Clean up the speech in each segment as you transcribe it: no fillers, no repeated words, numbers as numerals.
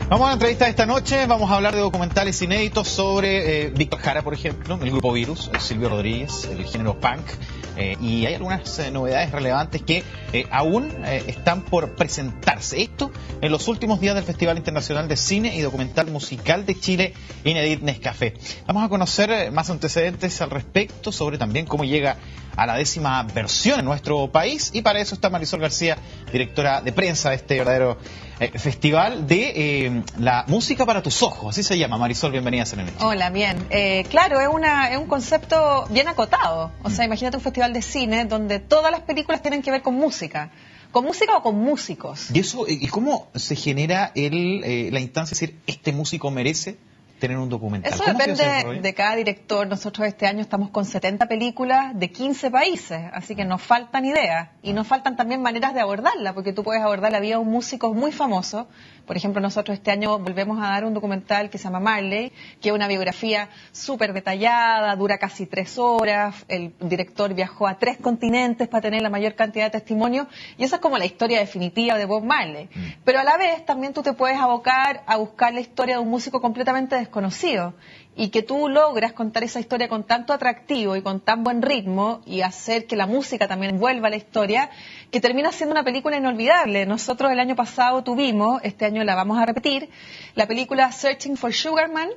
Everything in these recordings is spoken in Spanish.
Vamos a la entrevista de esta noche, vamos a hablar de documentales inéditos sobre Víctor Jara, por ejemplo, el grupo Virus, Silvio Rodríguez, el género punk, y hay algunas novedades relevantes que aún están por presentarse. Esto en los últimos días del Festival Internacional de Cine y Documental Musical de Chile, Inédit Nescafé. Vamos a conocer más antecedentes al respecto, sobre también cómo llega a la 10ª versión en nuestro país, y para eso está Marisol García, directora de prensa de este verdadero festival de la música para tus ojos, así se llama. Marisol, bienvenida a CNN. Hola, bien. Claro, es un concepto bien acotado. O sea, imagínate un festival de cine donde todas las películas tienen que ver con música. ¿Con música o con músicos? ¿Y eso, y cómo se genera la instancia de decir, este músico merece tener un documental? Eso depende de cada director. Nosotros este año estamos con 70 películas de 15 países, así que nos faltan ideas y nos faltan también maneras de abordarla, porque tú puedes abordar la vida de un músico muy famoso. Por ejemplo, nosotros este año volvemos a dar un documental que se llama Marley, que es una biografía súper detallada, dura casi 3 horas, el director viajó a 3 continentes para tener la mayor cantidad de testimonios, y esa es como la historia definitiva de Bob Marley. Pero a la vez también tú te puedes abocar a buscar la historia de un músico completamente desconocido, y que tú logras contar esa historia con tanto atractivo y con tan buen ritmo y hacer que la música también envuelva la historia, que termina siendo una película inolvidable. Nosotros el año pasado tuvimos, este año la vamos a repetir, la película Searching for Sugar Man,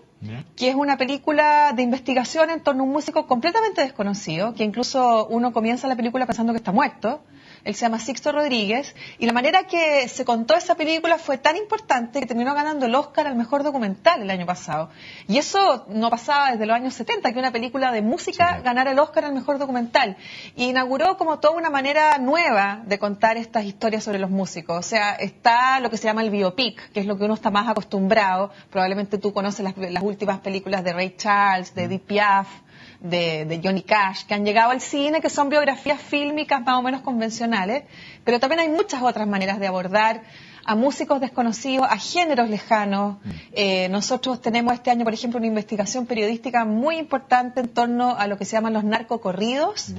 que es una película de investigación en torno a un músico completamente desconocido, que incluso uno comienza la película pensando que está muerto. Él se llama Sixto Rodríguez, y la manera que se contó esa película fue tan importante que terminó ganando el Oscar al mejor documental el año pasado. Y eso no pasaba desde los años 70, que una película de música ganara el Oscar al mejor documental. Y inauguró como toda una manera nueva de contar estas historias sobre los músicos. O sea, está lo que se llama el biopic, que es lo que uno está más acostumbrado. Probablemente tú conoces las últimas películas de Ray Charles, de Edith Piaf, de Johnny Cash, que han llegado al cine, que son biografías fílmicas más o menos convencionales, pero también hay muchas otras maneras de abordar a músicos desconocidos, a géneros lejanos. Nosotros tenemos este año, por ejemplo, una investigación periodística muy importante en torno a lo que se llaman los narcocorridos,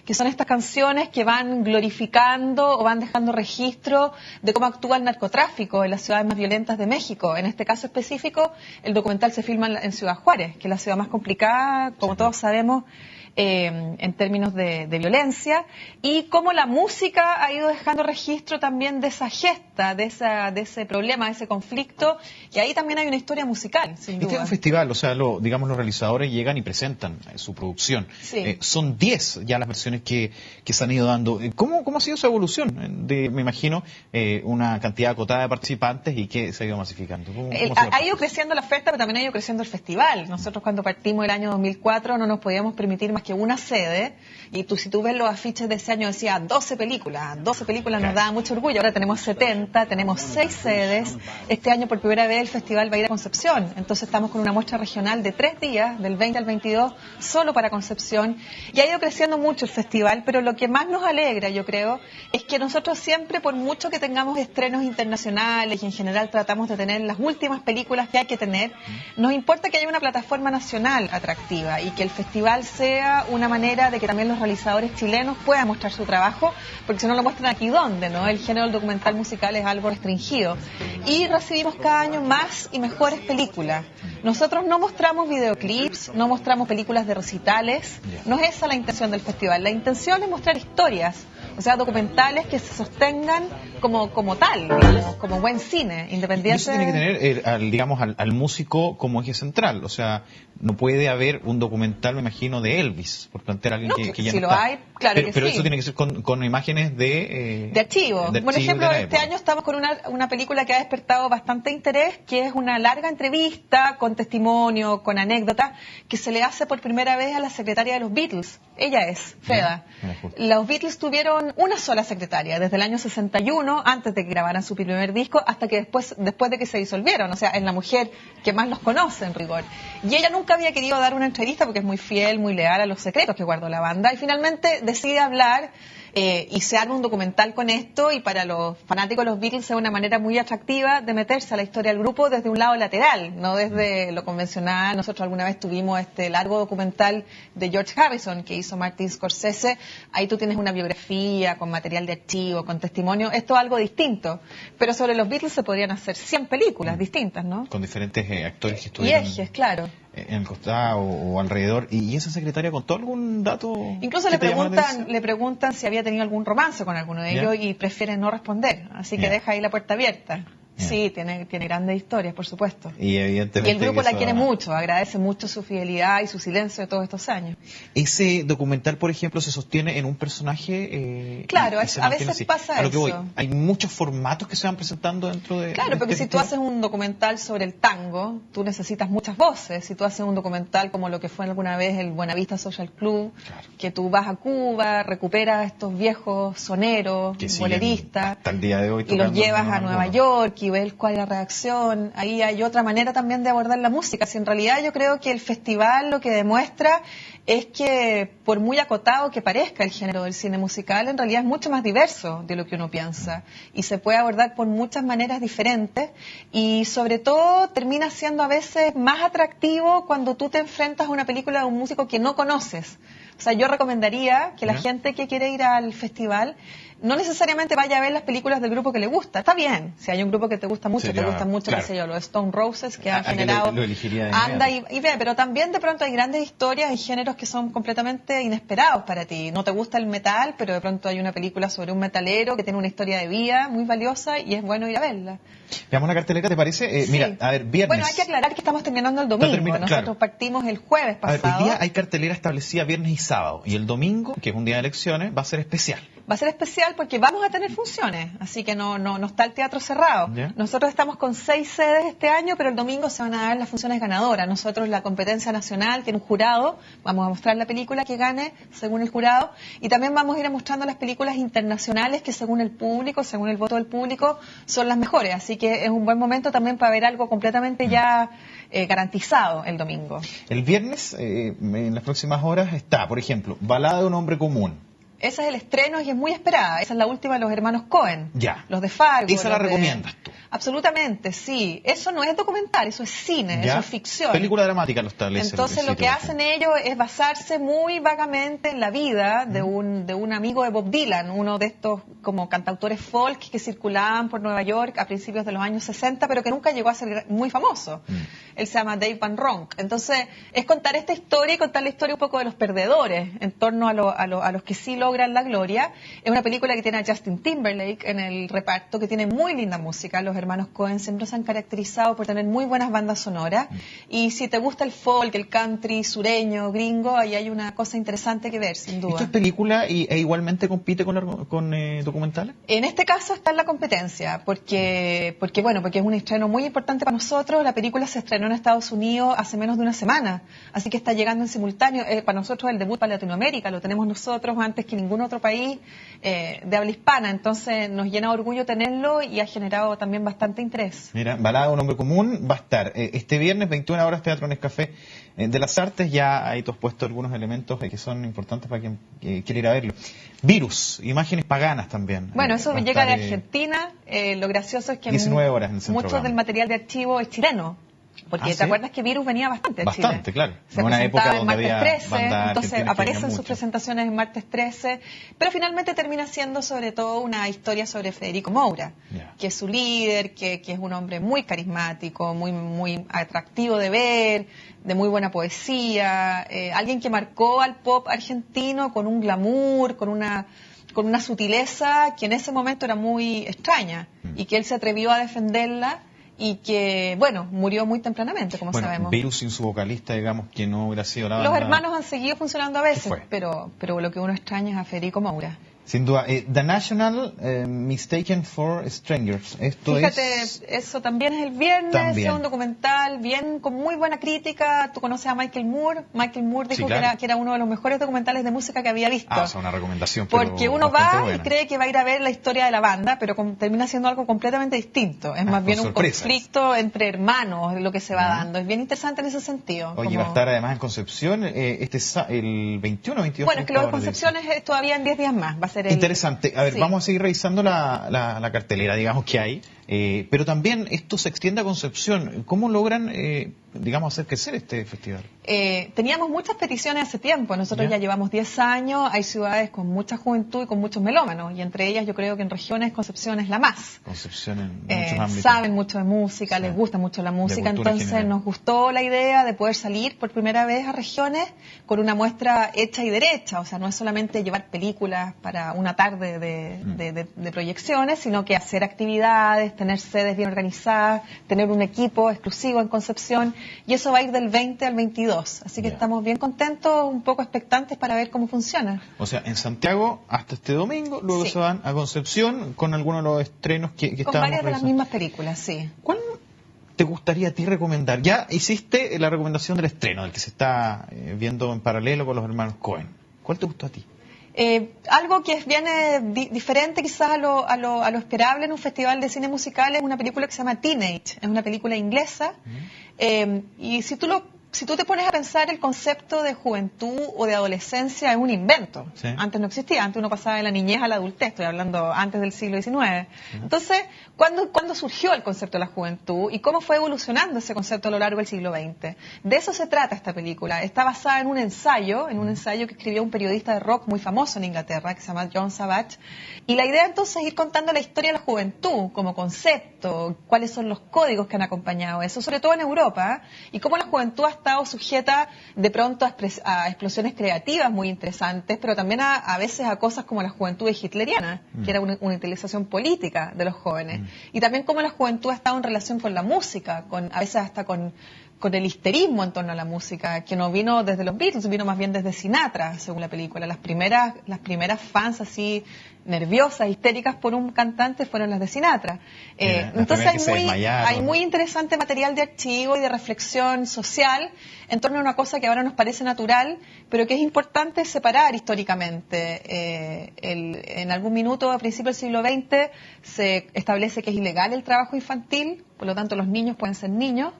que son estas canciones que van glorificando o van dejando registro de cómo actúa el narcotráfico en las ciudades más violentas de México. En este caso específico, el documental se filma en Ciudad Juárez, que es la ciudad más complicada, como todos sabemos, en términos de violencia, y cómo la música ha ido dejando registro también de esa gesta, de ese problema, de ese conflicto, y ahí también hay una historia musical, sin duda. Este es un festival, o sea, digamos, los realizadores llegan y presentan su producción. Sí. Son 10 ya las versiones que se han ido dando. ¿Cómo ha sido su evolución? Me imagino, una cantidad acotada de participantes y que se ha ido masificando. Ha ido creciendo la oferta, pero también ha ido creciendo el festival. Nosotros cuando partimos el año 2004 no nos podíamos permitir más que una sede, y si tú ves los afiches de ese año decía 12 películas nos daba mucho orgullo. Ahora tenemos 70, tenemos 6 sedes. Este año por primera vez el festival va a ir a Concepción, entonces estamos con una muestra regional de 3 días, del 20 al 22, solo para Concepción, y ha ido creciendo mucho el festival, pero lo que más nos alegra, yo creo, es que nosotros siempre, por mucho que tengamos estrenos internacionales y en general tratamos de tener las últimas películas que hay que tener, nos importa que haya una plataforma nacional atractiva y que el festival sea una manera de que también los realizadores chilenos puedan mostrar su trabajo, porque si no lo muestran aquí, ¿dónde? ¿No? El género del documental musical es algo restringido. Y recibimos cada año más y mejores películas. Nosotros no mostramos videoclips, no mostramos películas de recitales, no es esa la intención del festival. La intención es mostrar historias, o sea, documentales que se sostengan como tal, digamos, como buen cine, independiente. Y eso tiene que tener, al músico como eje central, o sea, no puede haber un documental, me imagino, de Elvis, por plantear a alguien que ya si no lo está. hay, claro pero, que pero sí. eso tiene que ser con imágenes de archivo. Por ejemplo, este año estamos con una película que ha despertado bastante interés, que es una larga entrevista con testimonio, con anécdotas, que se le hace por primera vez a la secretaria de los Beatles. Ella es Freda. Los Beatles tuvieron una sola secretaria desde el año 61, antes de que grabaran su primer disco, hasta que después de que se disolvieron. O sea, es la mujer que más los conoce en rigor. Y ella nunca había querido dar una entrevista porque es muy fiel, muy leal a los secretos que guardó la banda, y finalmente decide hablar y se arma un documental con esto, y para los fanáticos de los Beatles es una manera muy atractiva de meterse a la historia del grupo desde un lado lateral, no desde lo convencional. Nosotros alguna vez tuvimos este largo documental de George Harrison que hizo Martin Scorsese. Ahí tú tienes una biografía con material de archivo, con testimonio. Esto es algo distinto, pero sobre los Beatles se podrían hacer 100 películas distintas, ¿no? Con diferentes actores que Y estuvieron ejes, claro. en el costado o alrededor. ¿Y esa secretaria contó algún dato? Incluso que te llamó la atención? le preguntan si había tenido algún romance con alguno de ellos, y prefiere no responder. Así que deja ahí la puerta abierta. Sí, tiene grandes historias, por supuesto. Y evidentemente el grupo la quiere mucho, agradece mucho su fidelidad y su silencio de todos estos años. Ese documental, por ejemplo, se sostiene en un personaje. Claro, y se a mantiene veces así. pasa A lo que voy, eso. hay muchos formatos que se van presentando dentro de. Claro, porque si tú haces un documental sobre el tango, tú necesitas muchas voces. Si tú haces un documental como lo que fue alguna vez el Buenavista Social Club, Claro. que tú vas a Cuba, recuperas a estos viejos soneros, Que siguen boleristas, hasta el día de hoy y los tocando llevas a algunos. Nueva York y ves cuál es la reacción. Ahí hay otra manera también de abordar la música. Si en realidad yo creo que el festival lo que demuestra es que, por muy acotado que parezca el género del cine musical, en realidad es mucho más diverso de lo que uno piensa, y se puede abordar por muchas maneras diferentes, y sobre todo termina siendo a veces más atractivo cuando tú te enfrentas a una película de un músico que no conoces. O sea, yo recomendaría que la gente que quiere ir al festival no necesariamente vaya a ver las películas del grupo que le gusta. Está bien, si hay un grupo que te gusta mucho, Sería, te gustan mucho, claro. qué sé yo, los Stone Roses, que han que generado... lo elegiría de anda inmediato. y ve, pero también de pronto hay grandes historias en géneros que son completamente inesperados para ti. No te gusta el metal, pero de pronto hay una película sobre un metalero que tiene una historia de vida muy valiosa y es bueno ir a verla. Veamos la cartelera, ¿te parece? Sí. Mira, a ver, viernes. Bueno, hay que aclarar que estamos terminando el domingo. Claro. Nosotros partimos el jueves A ver, pasado. hoy día hay cartelera establecida viernes y sábado. Y el domingo, que es un día de elecciones, va a ser especial. Va a ser especial porque vamos a tener funciones, así que no está el teatro cerrado. ¿Ya? Nosotros estamos con 6 sedes este año, pero el domingo se van a dar las funciones ganadoras. Nosotros, la competencia nacional, tiene un jurado, vamos a mostrar la película que gane según el jurado, y también vamos a ir mostrando las películas internacionales que según el público, según el voto del público, son las mejores. Así que es un buen momento también para ver algo completamente ya garantizado el domingo. El viernes, en las próximas horas, está, por ejemplo, Balada de un hombre común. Ese es el estreno y es muy esperada. Esa es la última de los hermanos Cohen. Ya. Los de Fargo. ¿Esa la los de- recomiendas tú? Absolutamente, sí. Eso no es documental, eso es cine, ¿Ya? eso es ficción. Película dramática lo establece. Entonces lo que hacen ellos es basarse muy vagamente en la vida de un amigo de Bob Dylan, uno de estos como cantautores folk que circulaban por Nueva York a principios de los años 60, pero que nunca llegó a ser muy famoso. Él se llama Dave Van Ronk. Entonces es contar esta historia y contar la historia un poco de los perdedores en torno a los que sí logran la gloria. Es una película que tiene a Justin Timberlake en el reparto, que tiene muy linda música. Los hermanos Cohen siempre se han caracterizado por tener muy buenas bandas sonoras, y si te gusta el folk, el country sureño, gringo, ahí hay una cosa interesante que ver, sin duda. ¿Esto es película e igualmente compite con documentales? En este caso está en la competencia, porque es un estreno muy importante para nosotros. La película se estrenó en Estados Unidos hace menos de una semana, así que está llegando en simultáneo. Para nosotros el debut para Latinoamérica lo tenemos nosotros antes que ningún otro país de habla hispana, entonces nos llena de orgullo tenerlo y ha generado también bastante interés. Mira, Balada de un hombre común va a estar este viernes, 21 horas, Teatro Nescafé de las Artes. Ya ahí tú has puesto algunos elementos que son importantes para quien quiera ir a verlo. Virus, imágenes paganas también. Bueno, eso Va a llega de estar, Argentina. Lo gracioso es que 19 horas en el Centro mucho Gama. del material de archivo es chileno. Porque ¿Ah, te sí? acuerdas que Virus venía bastante a Chile. Bastante, claro. Se En una presentaba época en donde Martes había 13, bandas entonces argentinas que aparecen venían sus mucho. presentaciones en Martes 13, pero finalmente termina siendo sobre todo una historia sobre Federico Moura, Ya. que es su líder, que es un hombre muy carismático, muy atractivo de ver, de muy buena poesía, alguien que marcó al pop argentino con un glamour, con una sutileza que en ese momento era muy extraña, y que él se atrevió a defenderla, y que, bueno, murió muy tempranamente, como Bueno, sabemos. Virus sin su vocalista, digamos, que no hubiera sido la Los banda. hermanos han seguido funcionando a veces, fue? pero lo que uno extraña es a Federico Moura. Sin duda. The National, Mistaken for Strangers. Esto Fíjate, es... eso también es el viernes, También. es un documental bien con muy buena crítica. Tú conoces a Michael Moore. Michael Moore dijo Sí, claro. que era uno de los mejores documentales de música que había visto. o sea, una recomendación, pero Porque uno bastante va buena. y cree que va a ir a ver la historia de la banda, pero termina siendo algo completamente distinto. Es más con bien un sorpresas. conflicto entre hermanos lo que se va dando. Es bien interesante en ese sentido. Oye, como- va a estar además en Concepción el 21 22. Bueno, es que lo de 30 horas, Concepción es todavía en 10 días más. Va a ser ser el... Interesante. A ver, Sí. vamos a seguir revisando la cartelera, digamos, que hay. Pero también esto se extiende a Concepción. ¿Cómo logran, digamos, hacer crecer este festival? Teníamos muchas peticiones hace tiempo. Nosotros ¿Ya? ya llevamos 10 años. Hay ciudades con mucha juventud y con muchos melómanos. Y entre ellas yo creo que en regiones Concepción es la más. Concepción en muchos ámbitos. Saben mucho de música, Sí. les gusta mucho la música. cultura en Entonces general. nos gustó la idea de poder salir por primera vez a regiones con una muestra hecha y derecha. O sea, no es solamente llevar películas para una tarde de proyecciones, sino que hacer actividades, tener sedes bien organizadas, tener un equipo exclusivo en Concepción, y eso va a ir del 20 al 22. Así que Ya. estamos bien contentos, un poco expectantes para ver cómo funciona. O sea, en Santiago hasta este domingo, luego Sí. se van a Concepción con algunos de los estrenos que Con estábamos varias de las revisando. mismas películas, sí. ¿Cuál te gustaría a ti recomendar? Ya hiciste la recomendación del estreno, del que se está viendo en paralelo con los hermanos Cohen. ¿Cuál te gustó a ti? Algo que viene diferente quizás a lo esperable en un festival de cine musical es una película que se llama Teenage, es una película inglesa, y si tú te pones a pensar, el concepto de juventud o de adolescencia es un invento. Sí. Antes no existía, antes uno pasaba de la niñez a la adultez, estoy hablando antes del siglo XIX. Entonces, ¿cuándo surgió el concepto de la juventud y cómo fue evolucionando ese concepto a lo largo del siglo XX? De eso se trata esta película. Está basada en un ensayo que escribió un periodista de rock muy famoso en Inglaterra, que se llama John Savage. Y la idea entonces es ir contando la historia de la juventud como concepto, cuáles son los códigos que han acompañado eso, sobre todo en Europa, y cómo la juventud ha estado sujeta de pronto a explosiones creativas muy interesantes, pero también a veces a cosas como la juventud hitleriana, que era una utilización política de los jóvenes. Y también cómo la juventud ha estado en relación con la música, a veces hasta con el histerismo en torno a la música, que no vino desde los Beatles, vino más bien desde Sinatra, según la película. Las primeras fans así nerviosas, histéricas por un cantante fueron las de Sinatra. Entonces hay muy interesante material de archivo y de reflexión social en torno a una cosa que ahora nos parece natural, pero que es importante separar históricamente. En algún minuto a principios del siglo XX se establece que es ilegal el trabajo infantil, por lo tanto los niños pueden ser niños,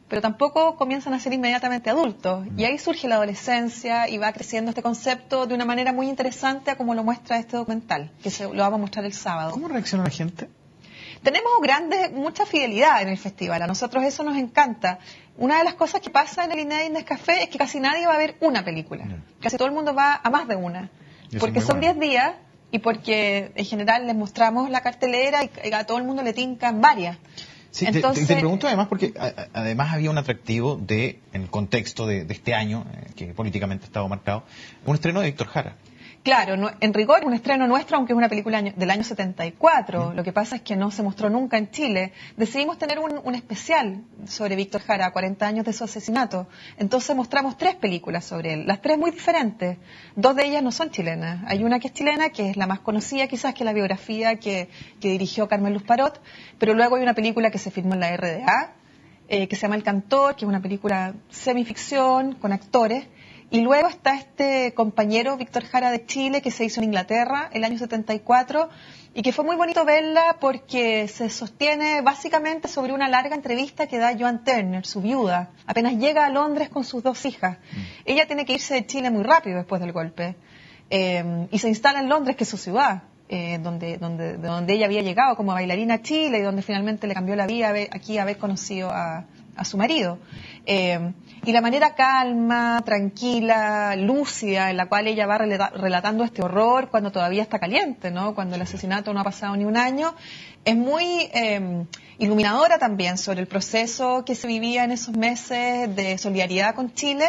pero tampoco comienzan a ser inmediatamente adultos. Y ahí surge la adolescencia y va creciendo este concepto de una manera muy interesante, a como lo muestra este documental, que lo vamos a mostrar el sábado. ¿Cómo reacciona la gente? Tenemos mucha fidelidad en el festival, a nosotros eso nos encanta. Una de las cosas que pasa en el INEDI Nescafé es que casi nadie va a ver una película. Casi todo el mundo va a más de una. Porque son 10 días y porque en general les mostramos la cartelera y a todo el mundo le tincan varias. Sí, entonces, te pregunto además porque además había un atractivo en el contexto de este año, que políticamente estaba marcado, un estreno de Víctor Jara. Claro, en rigor un estreno nuestro, aunque es una película del año 74. Lo que pasa es que no se mostró nunca en Chile. Decidimos tener un especial sobre Víctor Jara, 40 años de su asesinato. Entonces mostramos 3 películas sobre él, las 3 muy diferentes. 2 de ellas no son chilenas. Hay una que es chilena, que es la más conocida quizás, que es la biografía que dirigió Carmen Luz Parot, pero luego hay una película que se filmó en la RDA, que se llama El Cantor, que es una película semificción con actores. Y luego está este compañero Víctor Jara de Chile, que se hizo en Inglaterra el año 74 y que fue muy bonito verla porque se sostiene básicamente sobre una larga entrevista que da Joan Turner, su viuda, apenas llega a Londres con sus 2 hijas. Ella tiene que irse de Chile muy rápido después del golpe y se instala en Londres, que es su ciudad. Donde ella había llegado como bailarina a Chile y donde finalmente le cambió la vida aquí haber conocido a su marido. Y la manera calma, tranquila, lúcida en la cual ella va relatando este horror cuando todavía está caliente, ¿no? Cuando el asesinato no ha pasado ni un año, es muy iluminadora también sobre el proceso que se vivía en esos meses de solidaridad con Chile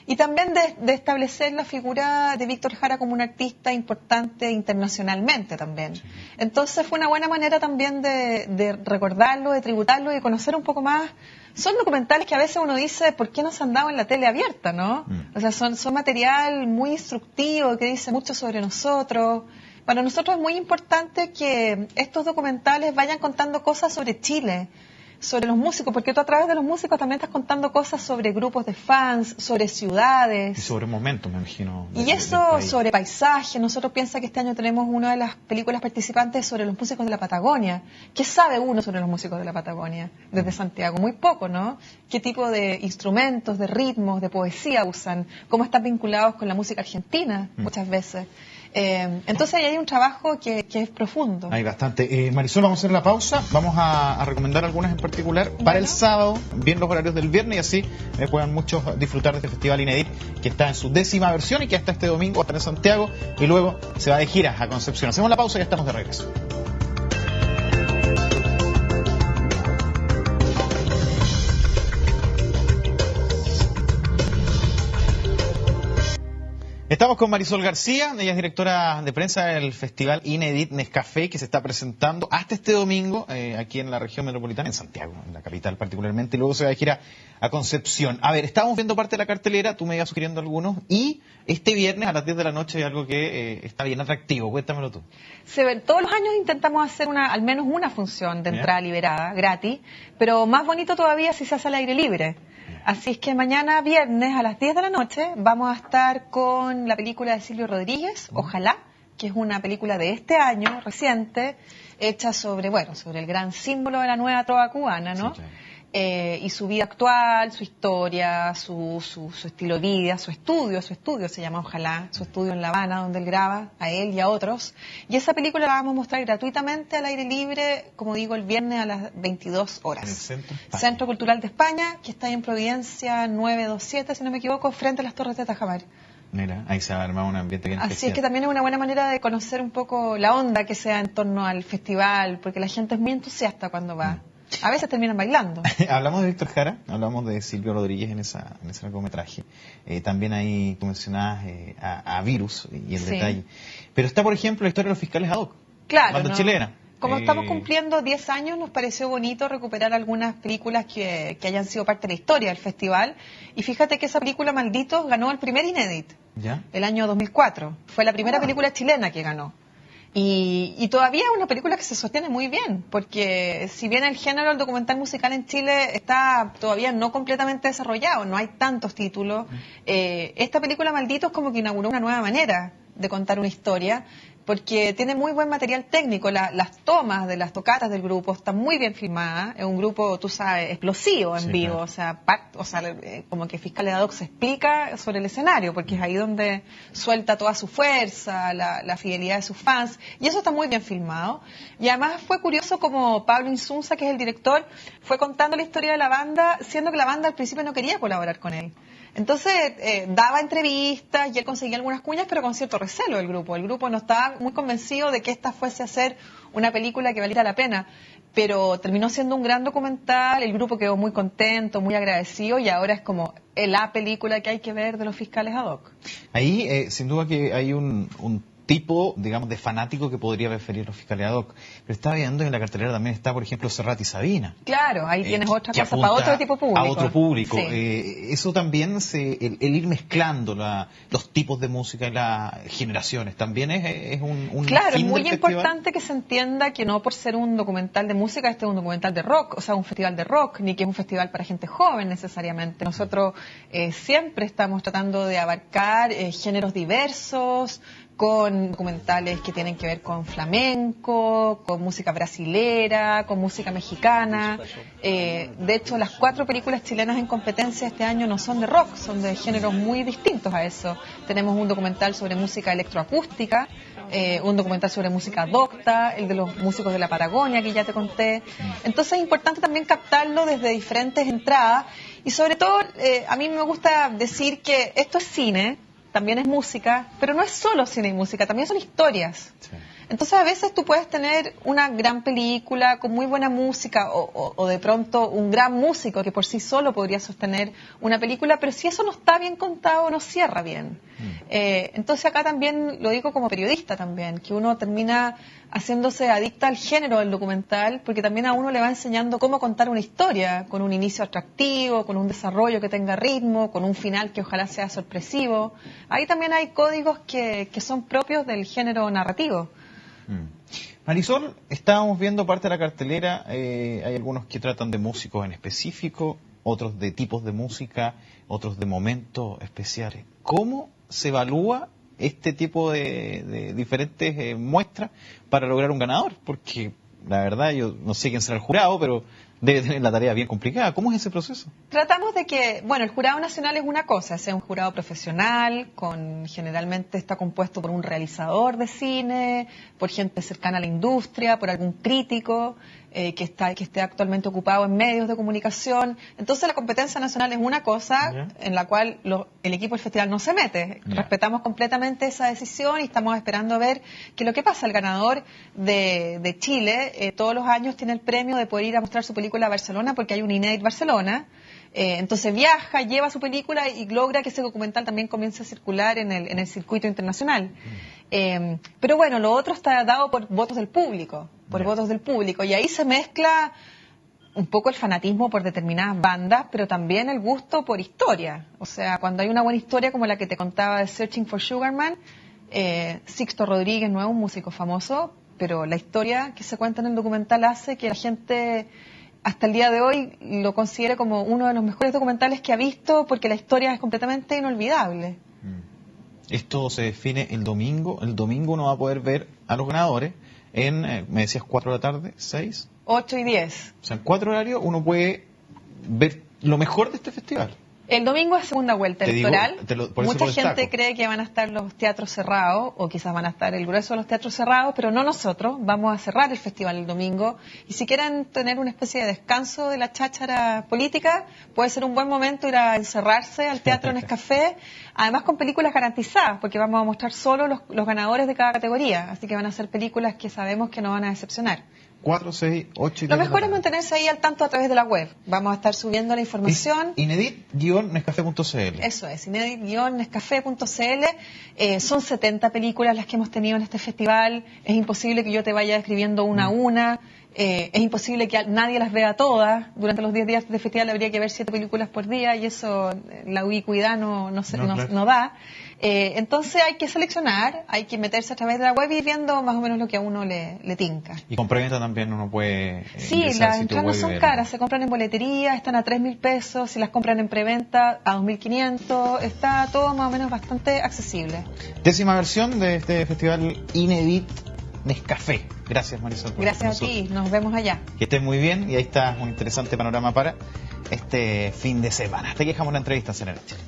y también de establecer la figura de Víctor Jara como un artista importante internacionalmente también. Entonces fue una buena manera también de recordarlo, de tributarlo y de conocer un poco más. Son documentales que a veces uno dice, ¿por qué no se han dado en la tele abierta, no? O sea, son material muy instructivo que dice mucho sobre nosotros. Para nosotros es muy importante que estos documentales vayan contando cosas sobre Chile, sobre los músicos, porque tú a través de los músicos también estás contando cosas sobre grupos de fans, sobre ciudades. Y sobre momentos, me imagino. Y eso sobre paisajes. Nosotros piensa que este año tenemos una de las películas participantes sobre los músicos de la Patagonia. ¿Qué sabe uno sobre los músicos de la Patagonia desde Santiago? Muy poco, ¿no? ¿Qué tipo de instrumentos, de ritmos, de poesía usan? ¿Cómo están vinculados con la música argentina muchas veces? Entonces ahí hay un trabajo que es profundo. Hay bastante. Marisol, vamos a hacer la pausa. Vamos a recomendar algunas en particular para el sábado, bien los horarios del viernes, y así puedan muchos disfrutar de este festival Inédit, que está en su 10ª versión y que hasta este domingo va a estar en Santiago y luego se va de gira a Concepción. Hacemos la pausa y ya estamos de regreso. Estamos con Marisol García, ella es directora de prensa del Festival Inédit Nescafé, que se está presentando hasta este domingo aquí en la región metropolitana, en Santiago, en la capital particularmente, y luego se va a gira a Concepción. A ver, estábamos viendo parte de la cartelera, tú me ibas sugiriendo algunos, y este viernes a las 10 de la noche hay algo que está bien atractivo, cuéntamelo tú. Todos los años intentamos hacer al menos una función de entrada liberada, gratis, pero más bonito todavía si se hace al aire libre. Así es que mañana viernes a las 10 de la noche vamos a estar con la película de Silvio Rodríguez, Ojalá, que es una película de este año, reciente, hecha sobre el gran símbolo de la nueva trova cubana, ¿no? Sí, y su vida actual, su historia, su estilo de vida, su estudio se llama Ojalá, su estudio en La Habana, donde él graba, a él y a otros. Y esa película la vamos a mostrar gratuitamente al aire libre, como digo, el viernes a las 22 horas. En el Centro Cultural de España, que está en Providencia 927, si no me equivoco, frente a las Torres de Tajamar. Mira, ahí se va a armar un ambiente bien Así especial. es que también es una buena manera de conocer un poco la onda que sea en torno al festival, porque la gente es muy entusiasta cuando va. A veces terminan bailando. Hablamos de Víctor Jara, hablamos de Silvio Rodríguez en ese largometraje. También ahí tú mencionabas a Virus y el detalle. Pero está, por ejemplo, la historia de los fiscales ad hoc. Claro. Banda chilena. Como estamos cumpliendo 10 años, nos pareció bonito recuperar algunas películas que hayan sido parte de la historia del festival. Y fíjate que esa película, Malditos, ganó el primer Inédit. ¿Ya? El año 2004. Fue la primera película chilena que ganó. Y todavía es una película que se sostiene muy bien, porque si bien el género del documental musical en Chile está todavía no completamente desarrollado, no hay tantos títulos, esta película Malditos como que inauguró una nueva manera de contar una historia, porque tiene muy buen material técnico, las tomas de las tocatas del grupo están muy bien filmadas, es un grupo, tú sabes, explosivo en vivo, claro. o sea, como que Fiscales ad hoc se explica sobre el escenario, porque es ahí donde suelta toda su fuerza, la fidelidad de sus fans, y eso está muy bien filmado. Y además fue curioso como Pablo Insunza, que es el director, fue contando la historia de la banda, siendo que la banda al principio no quería colaborar con él. Entonces daba entrevistas y él conseguía algunas cuñas, pero con cierto recelo del grupo. El grupo no estaba muy convencido de que esta fuese a ser una película que valiera la pena, pero terminó siendo un gran documental, el grupo quedó muy contento, muy agradecido, y ahora es como la película que hay que ver de los fiscales ad hoc. Ahí, sin duda que hay un tipo, digamos, de fanático que podría referir los fiscales ad hoc. Pero estaba viendo que en la cartelera también está, por ejemplo, Serrat y Sabina. Claro, ahí tienes otra cosa para otro tipo de público. A otro público. Sí. Eso también, el ir mezclando los tipos de música y las generaciones, también es un Claro, fin es muy del importante festival. que se entienda que no por ser un documental de música, este es un documental de rock, o sea, un festival de rock, ni que es un festival para gente joven necesariamente. Nosotros siempre estamos tratando de abarcar géneros diversos, con documentales que tienen que ver con flamenco, con música brasilera, con música mexicana. De hecho, las 4 películas chilenas en competencia este año no son de rock, son de géneros muy distintos a eso. Tenemos un documental sobre música electroacústica, un documental sobre música docta, el de los músicos de la Patagonia que ya te conté. Entonces es importante también captarlo desde diferentes entradas y sobre todo a mí me gusta decir que esto es cine, también es música, pero no es solo cine y música, también son historias. Sí. Entonces a veces tú puedes tener una gran película con muy buena música o de pronto un gran músico que por sí solo podría sostener una película, pero si eso no está bien contado no cierra bien. Entonces acá también lo digo como periodista también, que uno termina haciéndose adicta al género del documental, porque también a uno le va enseñando cómo contar una historia, con un inicio atractivo, con un desarrollo que tenga ritmo, con un final que ojalá sea sorpresivo. Ahí también hay códigos que son propios del género narrativo. Marisol, estábamos viendo parte de la cartelera, hay algunos que tratan de músicos en específico, otros de tipos de música, otros de momentos especiales. ¿Cómo se evalúa este tipo de diferentes muestras para lograr un ganador? Porque la verdad, yo no sé quién será el jurado, pero debe tener la tarea bien complicada. ¿Cómo es ese proceso? Tratamos de que, bueno, el jurado nacional es una cosa, es un jurado profesional, generalmente está compuesto por un realizador de cine, por gente cercana a la industria, por algún crítico que esté actualmente ocupado en medios de comunicación. Entonces la competencia nacional es una cosa en la cual el equipo del festival no se mete. Respetamos completamente esa decisión y estamos esperando a ver qué es lo que pasa. El ganador de Chile todos los años tiene el premio de poder ir a mostrar su película a Barcelona porque hay un Inédit Barcelona. Entonces viaja, lleva su película y logra que ese documental también comience a circular en el circuito internacional. Pero bueno, lo otro está dado por votos del público, y ahí se mezcla un poco el fanatismo por determinadas bandas, pero también el gusto por historia. O sea, cuando hay una buena historia como la que te contaba de Searching for Sugar Man, Sixto Rodríguez no es un músico famoso, pero la historia que se cuenta en el documental hace que la gente hasta el día de hoy lo considere como uno de los mejores documentales que ha visto, porque la historia es completamente inolvidable. Esto se define el domingo. El domingo uno va a poder ver a los ganadores en, me decías, 4 de la tarde, 6. 8 y 10. O sea, en 4 horarios uno puede ver lo mejor de este festival. El domingo es segunda vuelta electoral. Mucha gente destaco. cree que van a estar los teatros cerrados, o quizás van a estar el grueso de los teatros cerrados, pero no nosotros. Vamos a cerrar el festival el domingo. Y si quieren tener una especie de descanso de la cháchara política, puede ser un buen momento ir a encerrarse al Teatro Nescafé, además con películas garantizadas, porque vamos a mostrar solo los ganadores de cada categoría. Así que van a ser películas que sabemos que nos van a decepcionar. 4, 6, 8 y 10. Lo mejor es mantenerse ahí al tanto a través de la web. Vamos a estar subiendo la información. Inedit-nescafé.cl. Eso es, inedit-nescafé.cl. Son 70 películas las que hemos tenido en este festival. Es imposible que yo te vaya escribiendo una a una. Es imposible que nadie las vea todas. Durante los 10 días de festival habría que ver 7 películas por día y eso la ubicuidad no da. Entonces hay que seleccionar, hay que meterse a través de la web y ir viendo más o menos lo que a uno le tinca. Y con preventa también uno puede... Sí, las entradas no son caras, se compran en boletería, están a 3.000 pesos, si las compran en preventa a 2.500, está todo más o menos bastante accesible. 10ª versión de este festival Inedit Nescafé. Gracias, Marisol. Gracias a ti, nos vemos allá. Que estés muy bien y ahí está un interesante panorama para este fin de semana. Hasta aquí dejamos la entrevista en CNN Chile.